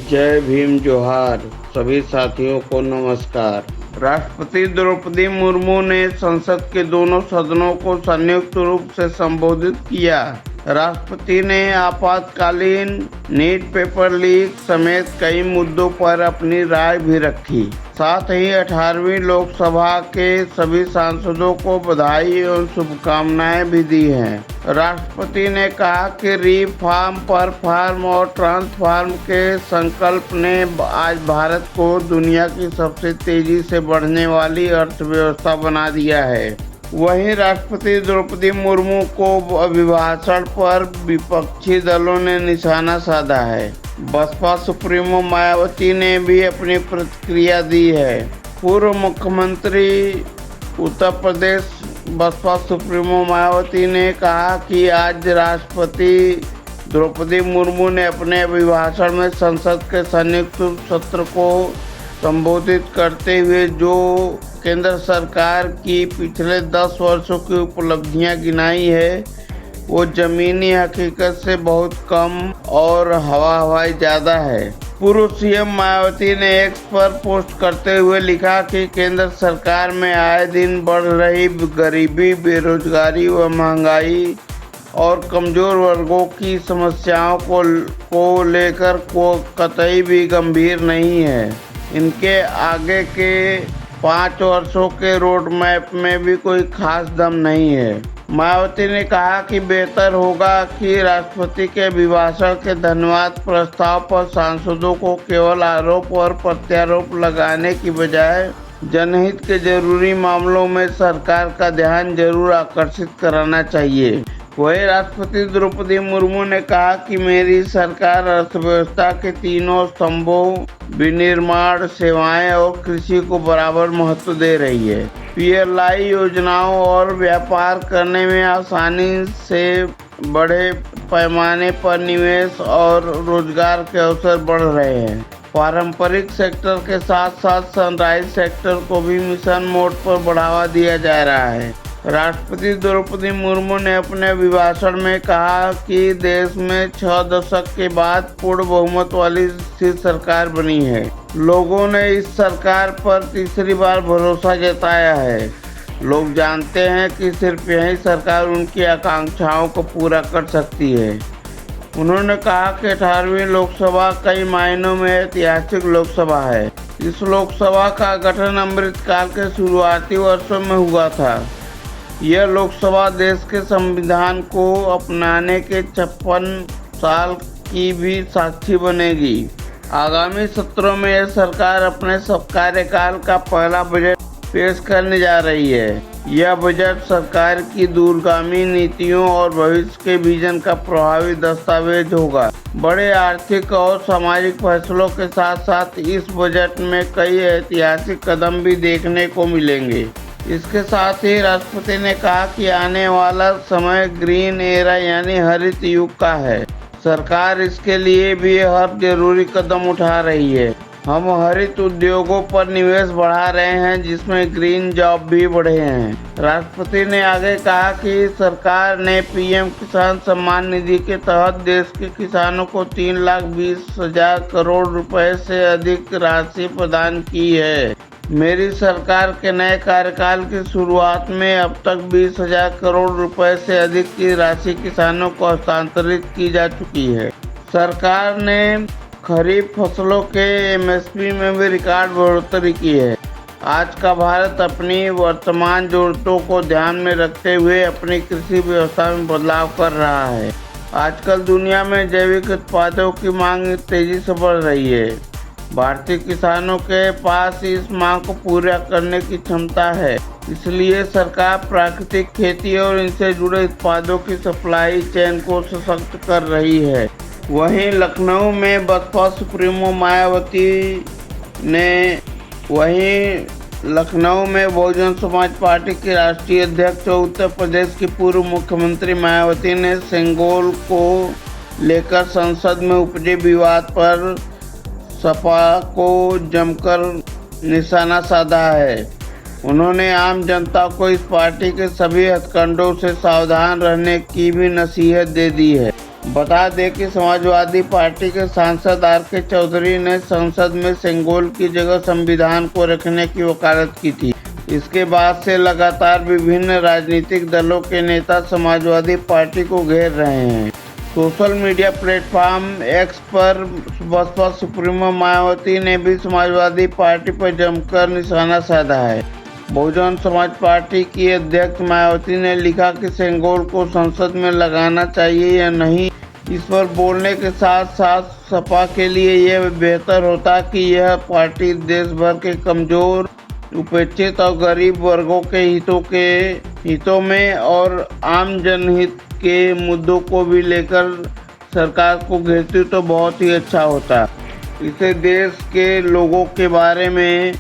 जय भीम जोहार। सभी साथियों को नमस्कार। राष्ट्रपति द्रौपदी मुर्मू ने संसद के दोनों सदनों को संयुक्त रूप से संबोधित किया। राष्ट्रपति ने आपातकालीन नीट पेपर लीक समेत कई मुद्दों पर अपनी राय भी रखी। साथ ही 18वीं लोकसभा के सभी सांसदों को बधाई एवं शुभकामनाएं भी दी हैं। राष्ट्रपति ने कहा कि रिफॉर्म, परफॉर्म और ट्रांसफॉर्म के संकल्प ने आज भारत को दुनिया की सबसे तेजी से बढ़ने वाली अर्थव्यवस्था बना दिया है। वहीं राष्ट्रपति द्रौपदी मुर्मू को अभिभाषण पर विपक्षी दलों ने निशाना साधा है। बसपा सुप्रीमो मायावती ने भी अपनी प्रतिक्रिया दी है। पूर्व मुख्यमंत्री उत्तर प्रदेश बसपा सुप्रीमो मायावती ने कहा कि आज राष्ट्रपति द्रौपदी मुर्मू ने अपने अभिभाषण में संसद के संयुक्त सत्र को संबोधित करते हुए जो केंद्र सरकार की पिछले 10 वर्षों की उपलब्धियां गिनाई है वो जमीनी हकीकत से बहुत कम और हवाई ज़्यादा है। पूर्व सीएम मायावती ने एक्स पर पोस्ट करते हुए लिखा कि केंद्र सरकार में आए दिन बढ़ रही गरीबी, बेरोजगारी व महंगाई और कमजोर वर्गों की समस्याओं को लेकर को कतई भी गंभीर नहीं है। इनके आगे के 5 वर्षों के रोड मैप में भी कोई खास दम नहीं है। मायावती ने कहा कि बेहतर होगा कि राष्ट्रपति के अभिभाषण के धन्यवाद प्रस्ताव पर सांसदों को केवल आरोप और प्रत्यारोप लगाने की बजाय जनहित के जरूरी मामलों में सरकार का ध्यान जरूर आकर्षित कराना चाहिए। वहीं राष्ट्रपति द्रौपदी मुर्मू ने कहा कि मेरी सरकार अर्थव्यवस्था के तीनों स्तंभों विनिर्माण, सेवाएं और कृषि को बराबर महत्व दे रही है। पीएलआई योजनाओं और व्यापार करने में आसानी से बड़े पैमाने पर निवेश और रोजगार के अवसर बढ़ रहे हैं। पारंपरिक सेक्टर के साथ साथ सनराइज सेक्टर को भी मिशन मोड पर बढ़ावा दिया जा रहा है। राष्ट्रपति द्रौपदी मुर्मू ने अपने अभिभाषण में कहा कि देश में 6 दशक के बाद पूर्ण बहुमत वाली स्थिर सरकार बनी है। लोगों ने इस सरकार पर तीसरी बार भरोसा जताया है। लोग जानते हैं कि सिर्फ यही सरकार उनकी आकांक्षाओं को पूरा कर सकती है। उन्होंने कहा कि 18वीं लोकसभा कई मायनों में ऐतिहासिक लोकसभा है। इस लोकसभा का गठन अमृतकाल के शुरुआती वर्षों में हुआ था। यह लोकसभा देश के संविधान को अपनाने के 56 साल की भी साक्षी बनेगी। आगामी सत्रों में यह सरकार अपने सब कार्यकाल का पहला बजट पेश करने जा रही है। यह बजट सरकार की दूरगामी नीतियों और भविष्य के विजन का प्रभावी दस्तावेज होगा। बड़े आर्थिक और सामाजिक फैसलों के साथ साथ इस बजट में कई ऐतिहासिक कदम भी देखने को मिलेंगे। इसके साथ ही राष्ट्रपति ने कहा कि आने वाला समय ग्रीन एरा यानी हरित युग का है। सरकार इसके लिए भी हर जरूरी कदम उठा रही है। हम हरित उद्योगों पर निवेश बढ़ा रहे हैं जिसमें ग्रीन जॉब भी बढ़े हैं। राष्ट्रपति ने आगे कहा कि सरकार ने पीएम किसान सम्मान निधि के तहत देश के किसानों को 3,20,000 करोड़ रुपए से अधिक राशि प्रदान की है। मेरी सरकार के नए कार्यकाल की शुरुआत में अब तक 20,000 करोड़ रुपए से अधिक की राशि किसानों को हस्तांतरित की जा चुकी है। सरकार ने खरीफ फसलों के एमएसपी में भी रिकॉर्ड बढ़ोतरी की है। आज का भारत अपनी वर्तमान जरूरतों को ध्यान में रखते हुए अपनी कृषि व्यवस्था में बदलाव कर रहा है। आजकल दुनिया में जैविक उत्पादों की मांग तेजी से बढ़ रही है। भारतीय किसानों के पास इस मांग को पूरा करने की क्षमता है। इसलिए सरकार प्राकृतिक खेती और इनसे जुड़े उत्पादों की सप्लाई चेन को सशक्त कर रही है। वहीं लखनऊ में बसपा सुप्रीमो मायावती ने बहुजन समाज पार्टी की राष्ट्रीय अध्यक्ष और उत्तर प्रदेश की पूर्व मुख्यमंत्री मायावती ने सेंगोल को लेकर संसद में उपजे विवाद पर सपा को जमकर निशाना साधा है। उन्होंने आम जनता को इस पार्टी के सभी हथकंडों से सावधान रहने की भी नसीहत दे दी है। बता दें कि समाजवादी पार्टी के सांसद आर.के. चौधरी ने संसद में सेंगोल की जगह संविधान को रखने की वकालत की थी। इसके बाद से लगातार विभिन्न राजनीतिक दलों के नेता समाजवादी पार्टी को घेर रहे हैं। सोशल मीडिया प्लेटफॉर्म एक्स पर बसपा सुप्रीमो मायावती ने भी समाजवादी पार्टी पर जमकर निशाना साधा है। बहुजन समाज पार्टी की अध्यक्ष मायावती ने लिखा कि सेंगोल को संसद में लगाना चाहिए या नहीं, इस पर बोलने के साथ साथ सपा के लिए यह बेहतर होता कि यह पार्टी देश भर के कमजोर, उपेक्षित और गरीब वर्गों के हितों में और आम जनहित के मुद्दों को भी लेकर सरकार को घेरती तो बहुत ही अच्छा होता। इसे देश के लोगों के बारे में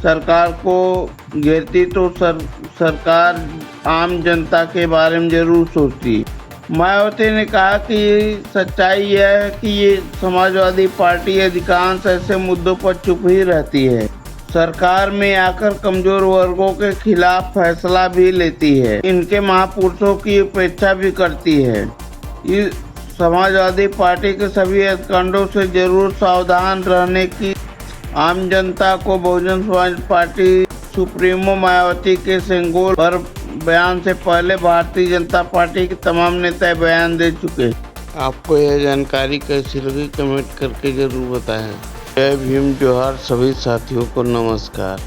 सरकार को घेरती तो सरकार आम जनता के बारे में जरूर सोचती। मायावती ने कहा कि सच्चाई यह है कि ये समाजवादी पार्टी अधिकांश ऐसे मुद्दों पर चुप ही रहती है, सरकार में आकर कमजोर वर्गों के खिलाफ फैसला भी लेती है, इनके महापुरुषों की उपेक्षा भी करती है। इस समाजवादी पार्टी के सभी हथकंडों से जरूर सावधान रहने की आम जनता को बहुजन समाज पार्टी सुप्रीमो मायावती के सेंगोल पर बयान से पहले भारतीय जनता पार्टी के तमाम नेता बयान दे चुके। आपको यह जानकारी कैसी लगी कमेंट करके जरूर बताएं। जय भीम, जोहार सभी साथियों को नमस्कार।